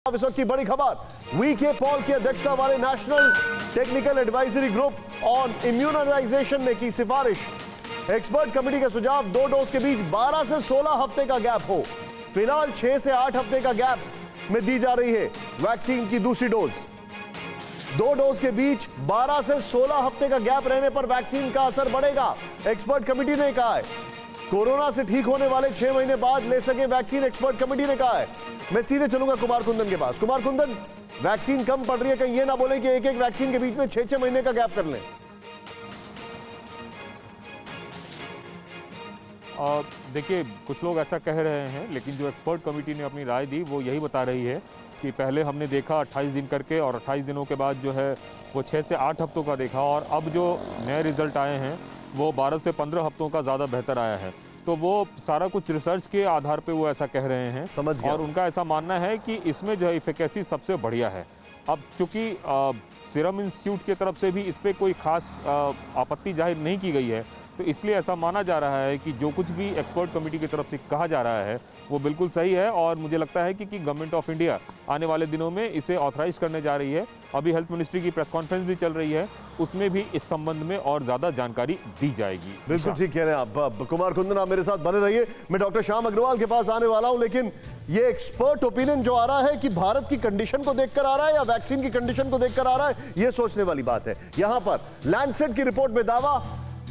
इस वक्त की बड़ी खबर, वीके पॉल की अध्यक्षता वाले national technical advisory group on immunization ने की सिफारिश। एक्सपर्ट कमेटी का सुझाव 2 डोज के बीच 12 से 16 हफ्ते का गैप हो। फिलहाल 6 से 8 हफ्ते का गैप में दी जा रही है वैक्सीन की दूसरी डोज। 2 डोज के बीच 12 से 16 हफ्ते का गैप रहने पर वैक्सीन का असर बढ़ेगा, एक्सपर्ट कमेटी ने कहा है। कोरोना से ठीक होने वाले 6 महीने बाद ले सके वैक्सीन, एक्सपर्ट कमेटी ने कहा है। मैं सीधे चलूंगा कुमार कुंदन के पास। कुमार कुंदन, वैक्सीन कम पड़ रही है, कहीं ये ना बोले कि एक एक वैक्सीन के बीच में 6-6 महीने का गैप कर लें। देखिए, कुछ लोग ऐसा कह रहे हैं, लेकिन जो एक्सपर्ट कमेटी ने अपनी राय दी वो यही बता रही है कि पहले हमने देखा 28 दिन करके, और 28 दिनों के बाद जो है वो 6 से 8 हफ्तों का देखा, और अब जो नए रिजल्ट आए हैं वो 12 से 15 हफ्तों का ज़्यादा बेहतर आया है। तो वो सारा कुछ रिसर्च के आधार पे वो ऐसा कह रहे हैं। समझ गया। और उनका ऐसा मानना है कि इसमें जो है इफिकेसी सबसे बढ़िया है। अब चूंकि सीरम इंस्टीट्यूट की तरफ से भी इस पर कोई खास आपत्ति जाहिर नहीं की गई है, तो इसलिए ऐसा माना जा रहा है कि जो कुछ भी एक्सपर्ट कमेटी की तरफ से कहा जा रहा है वो बिल्कुल सही है। और मुझे लगता है कि गवर्नमेंट ऑफ इंडिया आने वाले दिनों में इसे ऑथराइज करने जा रही है। अभी हेल्थ मिनिस्ट्री की प्रेस कॉन्फ्रेंस भी चल रही है, उसमें भी इस संबंध में और ज्यादा जानकारी दी जाएगी। बिल्कुल ठीक कह रहे हैं आप कुमार कुंदन, आप मेरे साथ बने रहिए। मैं डॉक्टर श्याम अग्रवाल के पास आने वाला हूं, लेकिन ये एक्सपर्ट ओपिनियन जो आ रहा है कि भारत की कंडीशन को देखकर आ रहा है या वैक्सीन की कंडीशन को देखकर आ रहा है, ये सोचने वाली बात है। यहां पर लैंडसेट की रिपोर्ट में दावा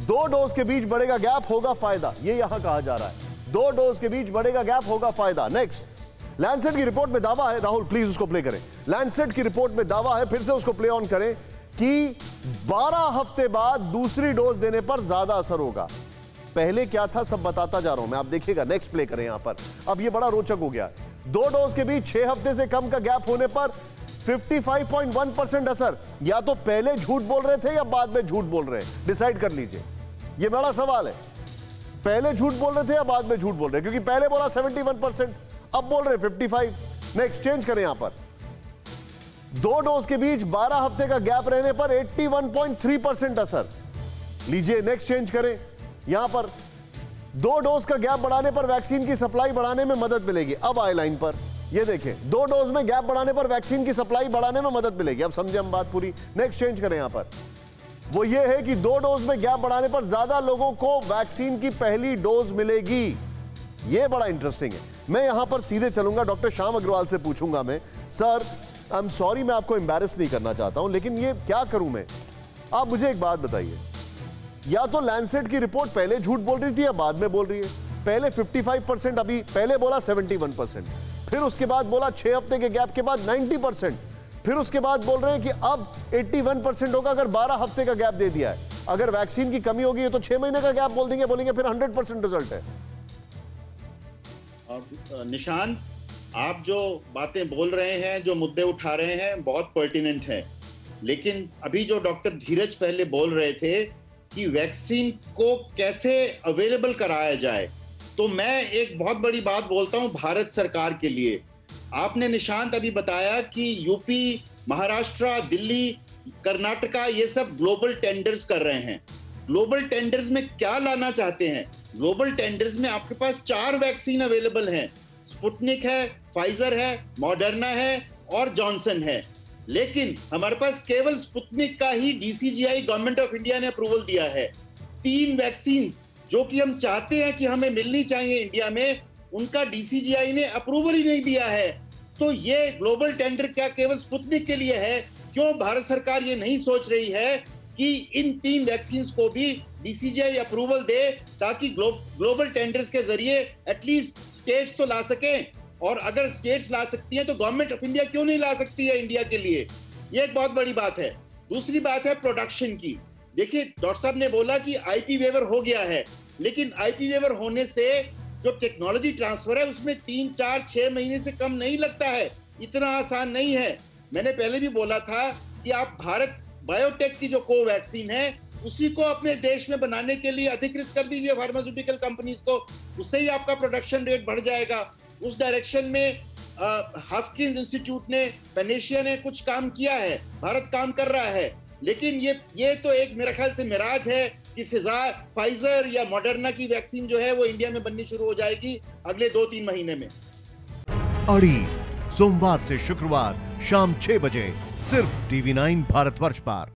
2 डोज के बीच बढ़ेगा गैप, होगा फायदा, ये यहां कहा जा रहा है। 2 डोज के बीच बढ़ेगा गैप, होगा फायदा। नेक्स्ट, लैंडसेट की रिपोर्ट में दावा है, राहुल प्लीज उसको प्ले करें। लैंडसेट की रिपोर्ट में दावा है, फिर से उसको प्ले ऑन करें, कि 12 हफ्ते बाद दूसरी डोज देने पर ज्यादा असर होगा। पहले क्या था सब बताता जा रहा हूं मैं, आप देखिएगा। नेक्स्ट प्ले करें यहां पर। अब ये बड़ा रोचक हो गया। 2 डोज के बीच 6 हफ्ते से कम का गैप होने पर 55.1% असर। या तो पहले झूठ बोल रहे थे या बाद में झूठ बोल रहे हैं, डिसाइड कर लीजिए। ये बड़ा सवाल है, पहले झूठ बोल रहे थे या बाद में झूठ बोल रहे हैं, क्योंकि पहले बोला 71%, अब बोल रहे 55। नेक्स्ट चेंज करें यहां पर। 2 डोज के बीच 12 हफ्ते का गैप रहने पर 81.3% असर लीजिए। नेक्स्ट चेंज करें यहां पर। 2 डोज का गैप बढ़ाने पर वैक्सीन की सप्लाई बढ़ाने में मदद मिलेगी। अब आए लाइन पर, ये देखें, 2 डोज में गैप बढ़ाने पर वैक्सीन की सप्लाई बढ़ाने में मदद मिलेगी। अब समझे हम बात पूरी। नेक्स्ट चेंज करें यहां पर। वो ये है कि 2 डोज में गैप बढ़ाने पर ज्यादा लोगों को वैक्सीन की पहली डोज मिलेगी। ये बड़ा इंटरेस्टिंग है। मैं यहां पर सीधे चलूंगा, डॉक्टर श्याम अग्रवाल से पूछूंगा मैं। सर, आई एम सॉरी, मैं आपको एम्बैरेस नहीं करना चाहता हूं, लेकिन ये क्या करूं मैं? आप मुझे एक बात बताइए, या तो लैंडसेट की रिपोर्ट पहले झूठ बोल रही थी या बाद में बोल रही है। पहले 55%, अभी पहले बोला 71%, फिर उसके बाद बोला 6 हफ्ते के गैप के बाद 90%, फिर उसके बाद बोल रहे हैं कि अब 81% होगा अगर 12 हफ्ते का गैप दे दिया है। अगर वैक्सीन की कमी होगी तो 6 महीने का गैप बोल देंगे, बोलेंगे फिर 100% रिजल्ट है। निशांत, आप जो बातें बोल रहे हैं, जो मुद्दे उठा रहे हैं, बहुत पर्टिनेंट है। लेकिन अभी जो डॉक्टर धीरज पहले बोल रहे थे कि वैक्सीन को कैसे अवेलेबल कराया जाए, तो मैं एक बहुत बड़ी बात बोलता हूं भारत सरकार के लिए। आपने निशांत अभी बताया कि यूपी, महाराष्ट्र, दिल्ली, कर्नाटका, ये सब ग्लोबल टेंडर्स कर रहे हैं। ग्लोबल टेंडर्स में क्या लाना चाहते हैं? ग्लोबल टेंडर्स में आपके पास 4 वैक्सीन अवेलेबल हैं। स्पुतनिक है, फाइजर है, मॉडर्ना है और जॉनसन है। लेकिन हमारे पास केवल स्पुतनिक का ही डीसीजीआई, गवर्नमेंट ऑफ इंडिया ने अप्रूवल दिया है। 3 वैक्सीन जो कि हम चाहते हैं कि हमें मिलनी चाहिए इंडिया में, उनका डीसीजीआई ने अप्रूवल ही नहीं दिया है। तो ये ग्लोबल टेंडर क्या केवल स्पुतनिक के लिए है? क्यों भारत सरकार ये नहीं सोच रही है कि इन 3 वैक्सीन को भी डीसीजीआई अप्रूवल दे, ताकि ग्लोबल टेंडर्स के जरिए एटलीस्ट स्टेट्स तो ला सकें? और अगर स्टेट्स ला सकती हैं तो गवर्नमेंट ऑफ इंडिया क्यों नहीं ला सकती है इंडिया के लिए? ये एक बहुत बड़ी बात है। दूसरी बात है प्रोडक्शन की। देखिए, डॉक्टर साहब ने बोला कि आईपी वेवर हो गया है, लेकिन आईपी वेवर होने से जो टेक्नोलॉजी ट्रांसफर है उसमें 3, 4, 6 महीने से कम नहीं लगता है। इतना आसान नहीं है। मैंने पहले भी बोला था कि आप भारत बायोटेक की जो कोवैक्सीन है उसी को अपने देश में बनाने के लिए अधिकृत कर दीजिए फार्मास्यूटिकल कंपनीज को, उससे ही आपका प्रोडक्शन रेट बढ़ जाएगा। उस डायरेक्शन में हाफकिंस इंस्टीट्यूट ने, पेनेशिया ने कुछ काम किया है, भारत काम कर रहा है। लेकिन ये तो एक मेरे ख्याल से मिराज है कि फाइजर या मॉडर्ना की वैक्सीन जो है वो इंडिया में बननी शुरू हो जाएगी अगले 2-3 महीने में। अड़ी सोमवार से शुक्रवार शाम 6 बजे सिर्फ TV9 भारतवर्ष पर।